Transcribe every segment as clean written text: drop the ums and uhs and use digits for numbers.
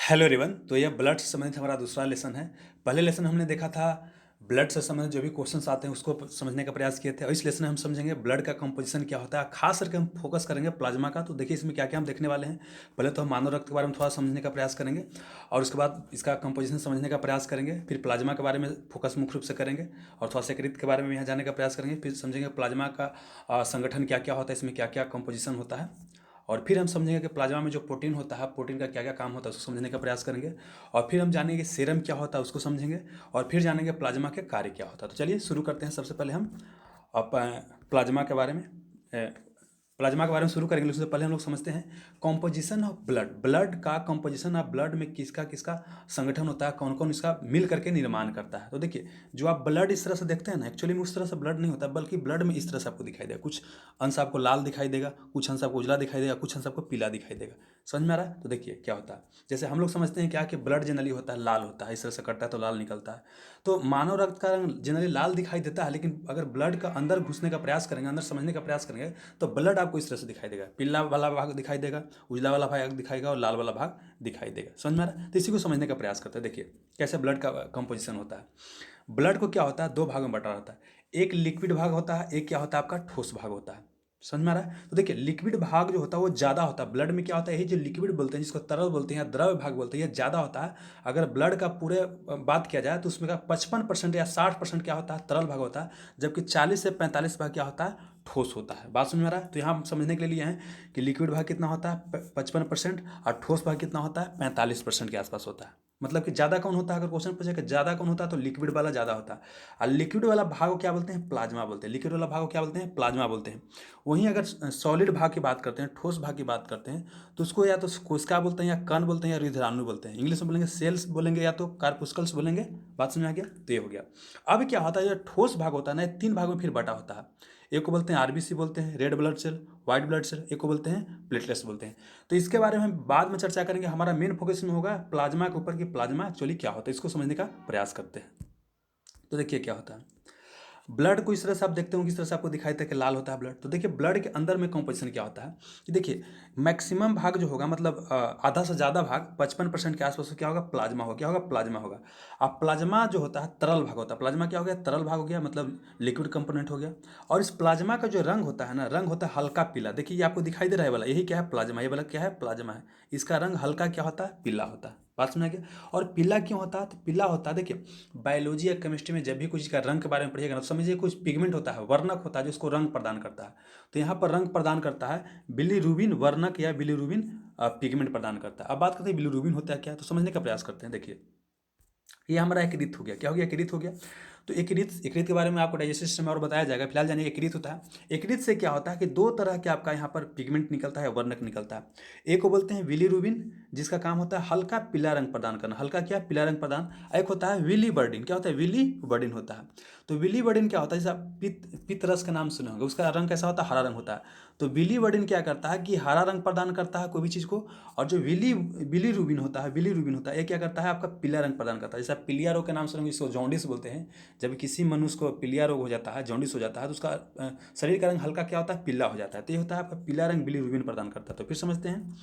Hello everyone. तो यह blood से संबंधित हमारा दूसरा लेसन है। पहले लेसन हमने देखा था ब्लड से संबंधित जो भी क्वेश्चंस आते हैं उसको समझने का प्रयास किए थे, और इस लेसन में हम समझेंगे ब्लड का कंपोजिशन क्या होता है। खास करके हम फोकस करेंगे प्लाज्मा का। तो देखिए इसमें क्या क्या हम देखने वाले हैं। पहले तो हम मानव रक्त के बारे में थोड़ा समझने का प्रयास करेंगे, और उसके बाद इसका कंपोजिशन समझने का प्रयास करेंगे। फिर प्लाज्मा के बारे में फोकस मुख्य रूप से करेंगे, और थोड़ा सा यकृत के बारे में यहाँ जाने का प्रयास करेंगे। फिर समझेंगे प्लाज्मा का संगठन क्या क्या होता है, इसमें क्या क्या कंपोजिशन होता है। और फिर हम समझेंगे कि प्लाज्मा में जो प्रोटीन होता है, प्रोटीन का क्या क्या काम होता है उसको समझने का प्रयास करेंगे। और फिर हम जानेंगे सीरम क्या होता है उसको समझेंगे। और फिर जानेंगे प्लाज्मा के कार्य क्या होता है। तो चलिए शुरू करते हैं। सबसे पहले हम प्लाज्मा के बारे में प्लाज्मा के बारे में शुरू करेंगे। उससे पहले हम लोग समझते हैं कॉम्पोजिशन ऑफ ब्लड। ब्लड का कॉम्पोजिशन ऑफ ब्लड में किसका किसका संगठन होता है, कौन कौन इसका मिल करके निर्माण करता है। तो देखिए जो आप ब्लड इस तरह से देखते हैं ना, एक्चुअली में उस तरह से ब्लड नहीं होता, बल्कि ब्लड में इस तरह से आपको दिखाई देगा। कुछ अंश आपको लाल दिखाई देगा, कुछ अंश आपको उजला दिखाई देगा, कुछ अंश आपको पीला दिखाई देगा। समझ में आ रहा है? तो देखिए क्या होता है। जैसे हम लोग समझते हैं क्या कि ब्लड जनरली होता है लाल होता है, इस तरह से कटता है तो लाल निकलता है। तो मानव रक्त का रंग जनरली लाल दिखाई देता है, लेकिन अगर ब्लड का अंदर घुसने का प्रयास करेंगे, अंदर समझने का प्रयास करेंगे, तो ब्लड आपको इस तरह से दिखाई देगा। पीला वाला भाग दिखाई देगा, उजला वाला भाग दिखाएगा, और लाल वाला भाग दिखाई देगा। समझ में आ रहा है? तो इसी को समझने का प्रयास करते हैं। देखिए कैसे ब्लड का कंपोजिशन होता है। ब्लड को क्या होता है, दो भागों में बंटा रहता है। एक लिक्विड भाग होता है, एक क्या होता है आपका ठोस भाग होता है। समझ में आ रहा है? तो देखिए लिक्विड भाग जो होता है वो ज़्यादा होता है। ब्लड में क्या होता है, यही जो लिक्विड बोलते हैं, जिसको तरल बोलते हैं या द्रव भाग बोलते हैं, ये ज़्यादा होता है। अगर ब्लड का पूरे बात किया जाए तो उसमें का 55% या 60% क्या होता है, तरल भाग होता है। जबकि 40 से 45 भाग क्या होता है, ठोस होता है। बात समझ में आ रहा है? तो यहाँ हम समझने के लिए हैं कि लिक्विड भाग कितना होता है 55%, और ठोस भाग कितना होता है 45% के आसपास होता है। मतलब कि ज़्यादा कौन होता है, अगर क्वेश्चन पूछे कि ज़्यादा कौन होता है, तो लिक्विड वाला ज़्यादा होता है। और लिक्विड वाला भाग को क्या बोलते हैं, प्लाज्मा बोलते हैं। लिक्विड वाला भाग को क्या बोलते हैं, प्लाज्मा बोलते हैं। वहीं अगर सॉलिड भाग की बात करते हैं, ठोस भाग की बात करते हैं, तो उसको या तो कोशिका बोलते हैं, या कण बोलते हैं, या रुधिराणु बोलते हैं। इंग्लिश में बोलेंगे सेल्स बोलेंगे, या तो कार्पुस्कल्स बोलेंगे। बात समझ में आ गया? तो ये हो गया। अब क्या होता है, जो ठोस भाग होता है ना, ये तीन भागों में फिर बटा होता है। एक को बोलते हैं आरबीसी बोलते हैं, red blood cell, white blood cell. एक को बोलते हैं प्लेटलेट्स बोलते हैं। तो इसके बारे में हम बाद में चर्चा करेंगे। हमारा मेन फोकस में होगा प्लाज्मा के ऊपर कि प्लाज्मा एक्चुअली क्या होता है, इसको समझने का प्रयास करते हैं। तो देखिए क्या होता है। ब्लड को इस तरह से आप देखते हो, किस तरह से आपको दिखाई देता है कि लाल होता है ब्लड। तो देखिए ब्लड के अंदर में कंपोजिशन क्या होता है कि देखिए मैक्सिमम भाग जो होगा, मतलब आधा से ज़्यादा भाग 55% के आसपास क्या होगा, प्लाज्मा होगा। क्या होगा, प्लाज्मा होगा। अब प्लाज्मा जो होता है तरल भाग होता है। प्लाज्मा क्या हो गया, तरल भाग हो गया, मतलब लिक्विड कंपोनेंट हो गया। और इस प्लाज्मा का जो रंग होता है ना, रंग होता है हल्का पीला। देखिए ये आपको दिखाई दे रहा है वाला, यही क्या है, प्लाज्मा। ये वाला क्या है, प्लाज्मा है। इसका रंग हल्का क्या होता है, पीला होता है। बात समझ गया? और पीला क्यों होता है, तो पीला होता है, देखिए बायोलॉजी या केमिस्ट्री में जब भी कुछ का रंग के बारे में पढ़िएगा ना, तो समझिए कुछ पिगमेंट होता है, वर्णक होता है, जो उसको रंग प्रदान करता है। तो यहाँ पर रंग प्रदान करता है बिलीरुबिन वर्णक, या बिलीरुबिन पिगमेंट प्रदान करता है। अब बात करते हैं बिलीरुबिन होता है क्या, तो समझने का प्रयास करते हैं। देखिए ये हमारा एकीकृत हो गया। क्या हो गया, एकीकृत हो गया। तो एकीकृत एकीकृत के बारे में आपको डाइजेस्टिव सिस्टम में और बताया जाएगा। फिलहाल जानिए एकीकृत होता है। एकीकृत से क्या होता है कि दो तरह के आपका यहाँ पर पिगमेंट निकलता है, वर्णक निकलता है। एक को बोलते हैं बिलीरुबिन, जिसका काम होता है हल्का पीला रंग प्रदान करना। हल्का क्या, पीला रंग प्रदान। एक होता है विलीबर्डिन। क्या होता है, विलीबर्डिन होता है। तो विलीबर्डिन क्या होता है, जैसे आप पित्त रस का नाम सुने होंगे, उसका रंग कैसा होता है, हरा रंग होता है। तो बिलीबर्डिन क्या करता है कि हरा रंग प्रदान करता है कोई भी चीज़ को। और जो बिलीरुबिन होता है, बिलीरुबिन होता है, ये क्या करता है, आपका पीला रंग प्रदान करता है। जैसे आप पीलिया रोग के नाम सुनेंगे, इसको जॉन्डिस बोलते हैं। जब किसी मनुष्य को पीलिया रोग हो जाता है, जॉन्डिस हो जाता है, तो उसका शरीर का रंग हल्का क्या होता है, पीला हो जाता है। तो ये होता है आपका पीला रंग बिलीरुबिन प्रदान करता है। तो फिर समझते हैं।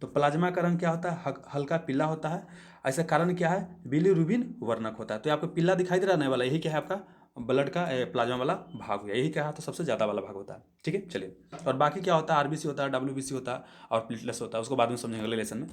तो प्लाज्मा का रंग क्या होता है, हल्का पीला होता है। ऐसा कारण क्या है, बिलीरुबिन वर्णक होता है। तो आपको पीला दिखाई दे रहा है वाला, यही क्या है आपका ब्लड का प्लाज्मा वाला भाग हो गया। यही क्या है, तो सबसे ज़्यादा वाला भाग होता है। ठीक है, चलिए। और बाकी क्या होता है, आरबीसी होता है, डब्ल्यूबीसी होता है, और प्लेटलेट्स होता है। उसको बाद में समझेंगे अगले लेसन में।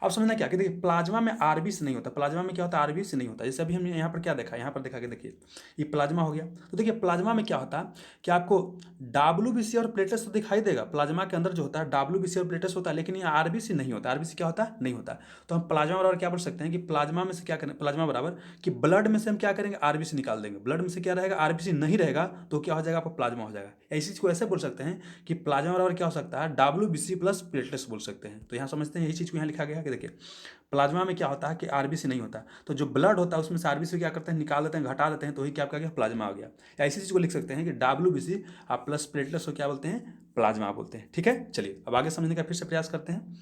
अब समझना क्या कि देखिए प्लाज्मा में आरबीसी नहीं होता। प्लाज्मा में क्या होता है, आरबीसी नहीं होता। जैसे अभी हमने यहाँ पर क्या देखा, यहाँ पर देखा कि देखिए ये प्लाज्मा हो गया। तो देखिए प्लाज्मा में क्या होता है कि आपको डब्ल्यूबीसी और प्लेटलेट्स तो दिखाई देगा। प्लाज्मा के अंदर जो होता है डब्ल्यूबीसी और प्लेटलेट्स होता है, लेकिन ये आरबीसी नहीं होता। आरबीसी क्या होता है, नहीं होता। तो हम प्लाज्मा बराबर क्या बोल सकते हैं कि प्लाज्मा में से क्या करें, प्लाज्मा बराबर कि ब्लड में से हम क्या करेंगे, आरबीसी निकाल देंगे। ब्लड में से क्या रहेगा, आरबीसी नहीं रहेगा, तो क्या हो जाएगा, आपका प्लाज्मा हो जाएगा। ऐसी चीज़ को ऐसे बोल सकते हैं कि प्लाज्मा बराबर क्या हो सकता है, डब्ल्यूबीसी प्लस प्लेटलेट्स बोल सकते हैं। तो यहाँ समझते हैं, यही चीज़ को यहाँ लिखा गया है कि देखिए प्लाज्मा में क्या होता है कि आरबीसी नहीं होता। तो जो ब्लड होता है उसमें से आरबीसी क्या करते हैं, निकाल देते हैं, घटा देते हैं, तो वही क्या आपका गया, प्लाज्मा आ गया। या ऐसी चीज़ को लिख सकते हैं कि डब्ल्यूबीसी आप प्लस प्लेटलेट्स को क्या बोलते हैं, प्लाज्मा बोलते हैं। ठीक है, चलिए अब आगे समझने का फिर से प्रयास करते हैं।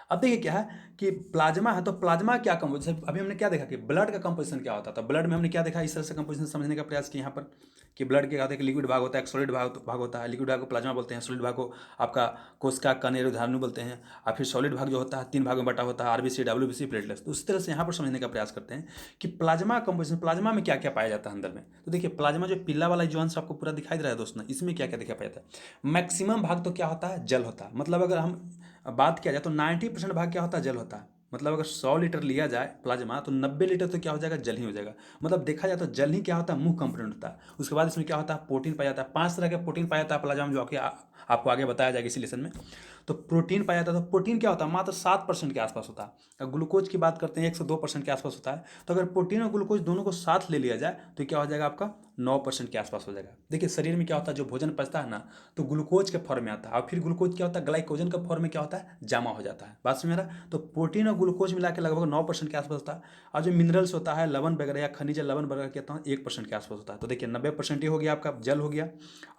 अब देखिए क्या है कि प्लाज्मा है, तो प्लाज्मा क्या कंपोजिशन, अभी हमने क्या देखा कि ब्लड का कंपोजिशन क्या होता था, ब्लड में हमने क्या देखा, इस तरह से कंपोजिशन समझने का प्रयास किया यहाँ पर कि ब्लड क्या होता है कि लिक्विड भाग होता है, एक सॉलिड भाग होता है, लिक्विड भाग को प्लाज्मा बोलते हैं, सॉलिड भाग को आपका कोशिका कण धारणु बोलते हैं, और फिर सॉलिड भाग जो होता है 3 भागों में बटा होता है, आरबीसी, डब्ल्यूबीसी, प्लेटलेट्स। तो उसी तरह से यहाँ पर समझने का प्रयास करते हैं कि प्लाज्मा कंपोजिशन, प्लाज्मा में क्या क्या पाया जाता है अंदर में। तो देखिए प्लाज्मा जो पीला वाला जो अंश आपको पूरा दिखाई दे रहा है दोस्तों, इसमें क्या क्या दिखाई पाया जाता है। मैक्सिमम भाग तो क्या होता है, जल होता है। मतलब अगर हम बात किया जाए तो 90% भाग क्या होता है, जल होता है। मतलब अगर 100 लीटर लिया जाए प्लाज्मा तो 90 लीटर तो क्या हो जाएगा, जल ही हो जाएगा। मतलब देखा जाए तो जल ही क्या होता है, मुख्य कंपोनेंट होता है। उसके बाद इसमें क्या होता है, प्रोटीन पाया जाता है। 5 तरह के प्रोटीन पाया जाता है प्लाज्मा में, जो आपको आगे बताया जाएगा इसी लेसन में। तो प्रोटीन पाया जाता है, तो प्रोटीन क्या होता है, मात्र 7% के आसपास होता है। अगर ग्लूकोज की बात करते हैं 102% के आसपास होता है। तो अगर प्रोटीन और ग्लूकोज दोनों को साथ ले लिया जाए तो क्या हो जाएगा, आपका 9% के आसपास हो जाएगा। देखिए शरीर में क्या होता है, जो भोजन पचता है ना, तो ग्लूकोज के फॉर्म में आता है, और फिर ग्लूकोज क्या होता है, ग्लाइकोजन के फॉर्म में क्या होता है, जमा हो जाता है। बात समझ रहा है। तो प्रोटीन और ग्लूकोज मिला के लगभग 9% के आसपास होता है। और जो मिनरल्स होता है, लवण वगैरह या खनिज लवण वगैरह कहता हूँ, 1% के आसपास होता है। तो देखिए 90% ये हो गया आपका जल हो गया,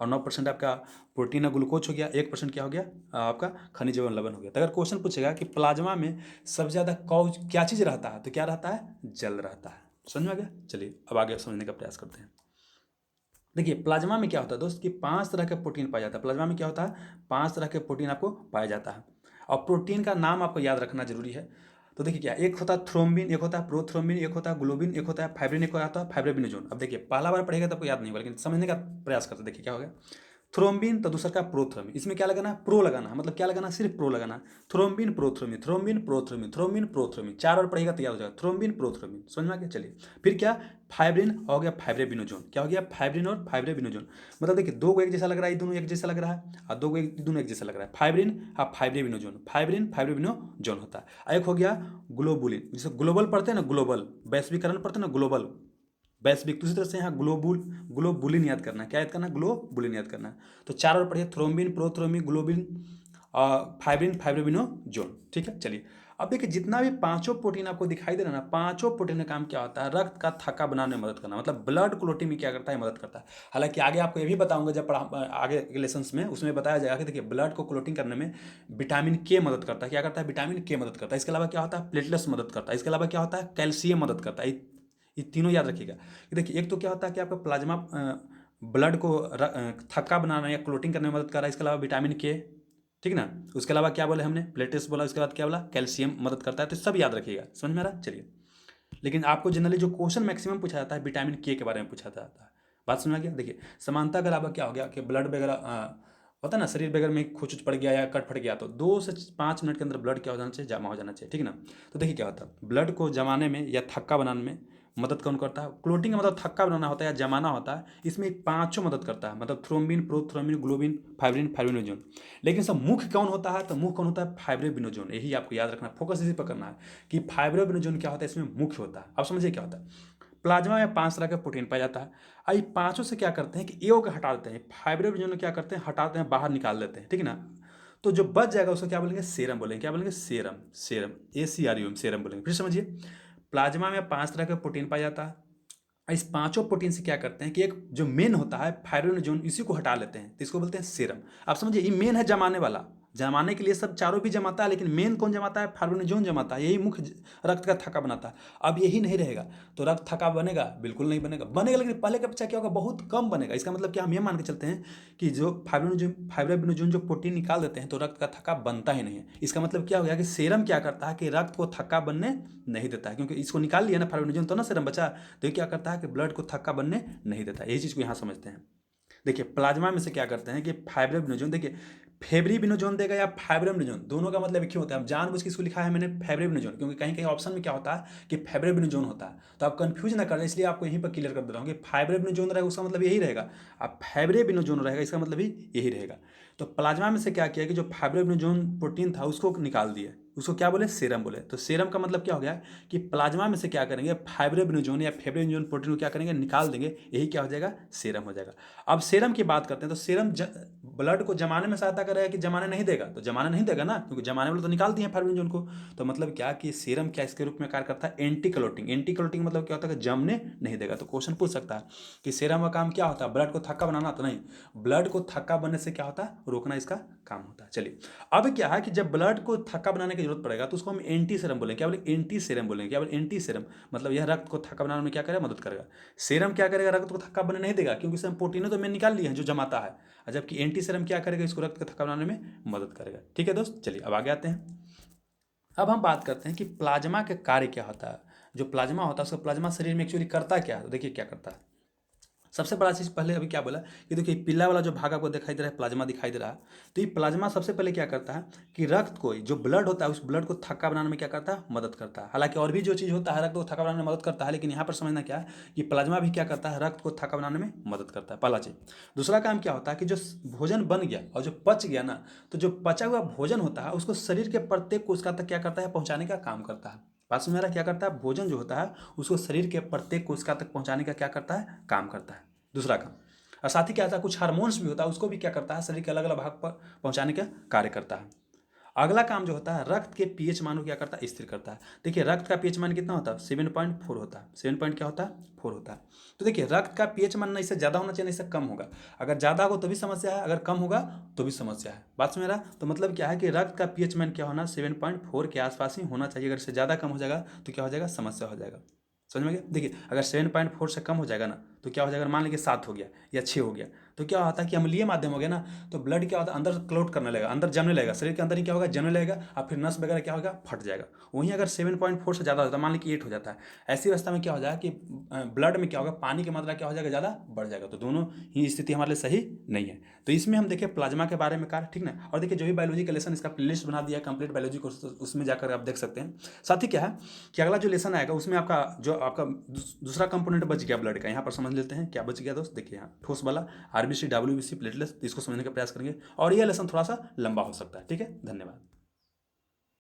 और 9% आपका प्रोटीन और ग्लूकोज हो गया, 1% क्या हो गया, आपका खनिज एवं लवण हो गया। तो अगर क्वेश्चन पूछेगा कि प्लाज्मा में सबसे ज़्यादा क्या चीज़ रहता है, तो क्या रहता है, जल रहता है। समझ में आ गया। चलिए अब आगे समझने का प्रयास करते हैं। देखिए प्लाज्मा में क्या होता है दोस्त कि 5 तरह के प्रोटीन पाया जाता है। प्लाज्मा में क्या होता है, 5 तरह के प्रोटीन आपको पाया जाता है, और प्रोटीन का नाम आपको याद रखना जरूरी है। तो देखिए क्या, एक होता है थ्रोम्बिन, एक होता है प्रोथ्रोम्बिन, एक होता है ग्लोबिन, एक होता है फाइब्रिन, एक होता है फाइब्रोबिनोजोन। अब देखिए पहला बार पढ़ेगा तो आपको याद नहीं होगा, लेकिन समझने का प्रयास करते देखिए क्या होगा। थ्रोम्बिन तो दूसरा का प्रोथ्रोम्बिन, इसमें क्या लगाना है, प्रो लगाना है। मतलब क्या लगाना है, सिर्फ प्रो लगाना है। Thrombin prothrombin, thrombin prothrombin, thrombin prothrombin, 4 बार पढ़ेगा तो याद हो जाएगा, थ्रोम्बिन प्रोथ्रोम्बिन। समझ में आ गया। चलिए फिर क्या, फाइब्रिन हो गया फाइब्रोबिनोजोन। क्या हो गया, फाइब्रिन और फाइब्रोबिनोजोन। मतलब देखिए दो को एक जैसा लग रहा है, ये दोनों एक जैसा लग रहा है, और दो को दोनों एक जैसा लग रहा है, फाइब्रिन और फाइब्रोबिनोजोन, फाइब्रिन फाइब्रोबिनोजोन होता है। एक हो गया ग्लोबुलिन, जिसे ग्लोबल पढ़ते हैं ना, ग्लोबल वैश्वीकरण पढ़ते हैं ना, ग्लोबल वैश्विक। दूसरी तरह से यहाँ ग्लोबुलिन याद करना है। क्या याद करना है, ग्लोबुलिन याद करना है। तो 4 और पढ़िए, थ्रोम्बिन प्रोथ्रोम्बिन ग्लोबिन फाइब्रिन फाइब्रोबिनोजोन। ठीक है। चलिए अब देखिए जितना भी पांचों प्रोटीन आपको दिखाई दे रहा है ना, पांचों प्रोटीन का काम क्या होता है, रक्त का थक्का बनाने में मदद करना। मतलब ब्लड क्लोटिंग में क्या करता है, मदद करता है। हालांकि आगे आपको ये भी बताऊंगा जब आगे के लेसन्स में, उसमें बताया जाएगा कि देखिए ब्लड को क्लोटिंग करने में विटामिन के मदद करता है। क्या करता है, विटामिन के मदद करता है। इसके अलावा क्या होता है, प्लेटलेट्स मदद करता है। इसके अलावा क्या होता है, कैल्शियम मदद करता है। ये तीनों याद रखिएगा। देखिए एक तो क्या होता है कि आपका प्लाज्मा ब्लड को थक्का बनाना या क्लोटिंग करने में मदद कर रहा है। इसके अलावा विटामिन के, ठीक ना। उसके अलावा क्या बोले हमने, प्लेटलेट्स बोला। उसके बाद क्या बोला, कैल्शियम मदद करता है। तो सब याद रखिएगा। समझ में आ रहा। चलिए लेकिन आपको जनरली जो क्वेश्चन मैक्सिमम पूछा जाता है, विटामिन के बारे में पूछा जाता है। बात समझ में आ गया। देखिए समानता अगर आपका क्या हो गया कि ब्लड वगैरह होता है ना, शरीर वगैरह में खोच पड़ गया या कट फट गया, तो 2 से 5 मिनट के अंदर ब्लड क्या हो जाना चाहिए, जमा हो जाना चाहिए। ठीक ना। तो देखिए क्या होता है, ब्लड को जमाने में या थक्का बनाने में मदद कौन करता है, क्लोटिंग का मतलब थक्का बनाना होता है या जमाना होता है। इसमें पांचों मदद करता है, मतलब थ्रोम्बिन प्रोथ्रोम्बिन ग्लोबिन फाइब्रिन फाइब्रिनोजोन। लेकिन सब मुख्य कौन होता है, तो मुख्य कौन होता है, फाइब्रोबिनोजोन। यही आपको याद रखना, फोकस इसी पर करना है कि फाइब्रोबिनोजोन क्या होता है, इसमें मुख्य होता है। अब समझिए क्या होता है, प्लाज्मा में 5 तरह का प्रोटीन पाया जाता है। आई पांचों से क्या करते हैं कि ए को हटा देते हैं, फाइब्रोबिनोजन क्या करते हैं, हटाते हैं, बाहर निकाल देते हैं। ठीक है ना। तो जो बच जाएगा उसको क्या बोलेंगे, सेरम बोलेंगे। क्या बोलेंगे, सेरम, सेरम, ACRUM, सेरम बोलेंगे। फिर समझिए प्लाज्मा में 5 तरह का प्रोटीन पाया जाता है। इस पांचों प्रोटीन से क्या करते हैं कि एक जो मेन होता है फाइब्रोनोजोन, इसी को हटा लेते हैं, तो इसको बोलते हैं सीरम। आप समझिए ये मेन है जमाने वाला, जमाने के लिए सब चारों भी जमाता है, लेकिन मेन कौन जमाता है, फाइब्रोनोजोन जमाता है। यही मुख्य रक्त का थक्का बनाता है। अब यही नहीं रहेगा तो रक्त थक्का बनेगा, बिल्कुल नहीं बनेगा, बनेगा लेकिन पहले का बच्चा क्या होगा, बहुत कम बनेगा। इसका मतलब क्या, हम ये मान के चलते हैं कि जो फाइब्रोनोजोन जो प्रोटीन निकाल देते हैं तो रक्त का थक्का बनता ही नहीं है। इसका मतलब क्या हो गया कि सीरम क्या करता है कि रक्त को थक्का बनने नहीं देता है, क्योंकि इसको निकाल लिया ना फाइब्रोनोजोन, तो ना सीरम बचा, तो ये क्या करता है कि ब्लड को थक्का बनने नहीं देता। यही चीज़ को यहाँ समझते हैं। देखिए प्लाज्मा में से क्या करते हैं कि फाइब्रोबिनोजोन, देखिए फेब्रिबिनोजोन देगा या फाइब्रोबिनोजोन, दोनों का मतलब एक ही होता है। अब जानबूझ के इसको लिखा है मैंने फेब्रिबिनोजोन, क्योंकि कहीं कहीं ऑप्शन में क्या होता है कि फेब्रिबिनोजोन होता है, तो आप कंफ्यूज ना करें, इसलिए आपको यहीं पर क्लियर कर दे रहा हूँ कि फाइब्रिबिनोजोन रहेगा उसका मतलब यही रहेगा, अब फेब्रिबिनोजोन रहेगा इसका मतलब भी यही रहेगा। तो प्लाज्मा में से क्या किया कि जो फाइब्रोबिनोजोन प्रोटीन था उसको निकाल दिया, उसको क्या बोले, सीरम बोले। तो सीरम का मतलब क्या हो गया कि प्लाज्मा में से क्या करेंगे, फाइब्रोबिनोजोन या फेब्रिबिनोजोन प्रोटीन को क्या करेंगे, निकाल देंगे, यही क्या हो जाएगा, सीरम हो जाएगा। अब सीरम की बात करते हैं, तो सीरम ब्लड को जमाने में सहायता करेगा कि जमाने नहीं देगा, तो जमाने नहीं देगा ना, क्योंकि जमाने वाले तो निकाल दिए फाइब्रोबिनोजोन को। तो मतलब क्या कि सीरम क्या इसके रूप में कार्य करता है, एंटी क्लोटिंग। एंटी क्लोटिंग मतलब क्या होता है कि जमने नहीं देगा। तो क्वेश्चन पूछ सकता है कि सीरम का काम क्या होता है, ब्लड को थक्का बनाना, तो नहीं, ब्लड को थक्का बनने से क्या होता है, रोकना इसका काम होता है। चलिए, अब क्या है कि जब ब्लड को थक्का बनाने की जरूरत पड़ेगा तो उसको हम एंटी सीरम बोलेंगे। क्या बोले? एंटी सीरम बोलेंगे। क्या बोले? Anti serum. मतलब यह रक्त को थक्का बनाने में क्या करेगा? मदद करेगा। सीरम क्या करेगा? रक्त को थक्का बनने नहीं देगा, क्योंकि इससे हम प्रोटीन तो में निकाल लिए हैं जो जमाता है। और जबकि एंटी सीरम क्या करेगा? इसको रक्त को थक्का बनाने में मदद करेगा। ठीक है दोस्त, चलिए अब आगे आते हैं। अब हम बात करते हैं कि प्लाज्मा के कार्य क्या होता है। जो प्लाज्मा होता है उसका प्लाज्मा शरीर में एक्चुअली करता क्या है, तो देखिए क्या करता है। सबसे बड़ा चीज़ पहले अभी क्या बोला कि देखिए पीला वाला जो भाग आपको दिखाई दे रहा है, प्लाज्मा दिखाई दे रहा है। तो ये प्लाज्मा सबसे पहले क्या करता है कि रक्त को, जो ब्लड होता है उस ब्लड को थक्का बनाने में क्या करता है? मदद करता है। हालांकि और भी जो चीज़ होता है रक्त को थक्का बनाने में मदद करता है, लेकिन यहाँ पर समझना क्या है कि प्लाज्मा भी क्या करता है? रक्त को थक्का बनाने में मदद करता है, पहला चीज़। दूसरा काम क्या होता है कि जो भोजन बन गया और जो पच गया ना, तो जो पचा हुआ भोजन होता है उसको शरीर के प्रत्येक कोशिका तक क्या करता है? पहुंचाने का काम करता है। बात सुन मेरा, क्या करता है? भोजन जो होता है उसको शरीर के प्रत्येक कोशिका तक पहुंचाने का क्या करता है? काम करता है, दूसरा काम। और साथ ही क्या होता है, कुछ हार्मोन्स भी होता है, उसको भी क्या करता है? शरीर के अलग अलग भाग पर पहुंचाने का कार्य करता है। अगला काम जो होता है, रक्त के पीएच मान को क्या करता है? स्थिर करता है। देखिए रक्त का पीएच मान कितना होता है? 7.4 होता है। 7 पॉइंट क्या होता है? 4 होता है। तो देखिए रक्त का पीएच मान ना इससे ज़्यादा होना चाहिए, ना इससे कम होगा। अगर ज़्यादा हो तो भी समस्या है, अगर कम होगा तो भी समस्या है। बात समझ रहा? तो मतलब क्या है कि रक्त का पीएच मान क्या होना? 7.4 के आसपास ही होना चाहिए। अगर इससे ज़्यादा कम हो जाएगा तो क्या हो जाएगा? समस्या हो जाएगा। समझ में गया? देखिए अगर 7.4 से कम हो जाएगा ना तो क्या हो जाएगा? मान लीजिए 7 हो गया या 6 हो गया, तो क्या होता है कि अम्लीय माध्यम हो गया ना, तो ब्लड क्या होता है? अंदर क्लोट करने लगेगा, अंदर जमने लगेगा, शरीर के अंदर ही क्या होगा? जमने लगेगा, और फिर नस वगैरह क्या होगा? फट जाएगा। वहीं अगर 7.4 से ज़्यादा होता है, मान लीजिए 8 हो जाता है, ऐसी अवस्था में क्या हो जाएगा कि ब्लड में क्या होगा? पानी की मात्रा क्या हो जाएगा? ज़्यादा बढ़ जाएगा। तो दोनों ही स्थिति हमारे लिए सही नहीं है। तो इसमें हम देखिए प्लाज्मा के बारे में कार्य, ठीक ना। और देखिए जो भी बायोलॉजी का लेसन, इसका प्लेलिस्ट बना दिया कंप्लीट बायोलॉजी कोर्स, उसमें जाकर आप देख सकते हैं। साथ ही क्या है कि अगला जो लेसन आएगा उसमें आपका जो आपका दूसरा कंपोनेंट बच गया ब्लड का, यहाँ पर समझ लेते हैं क्या बच गया दोस्त। देखिए यहाँ ठोस वाला आरबीसी, डब्ल्यूबीसी, प्लेटलेट्स, इसको समझने का प्रयास करेंगे, और यह लेसन थोड़ा सा लंबा हो सकता है। ठीक है, धन्यवाद।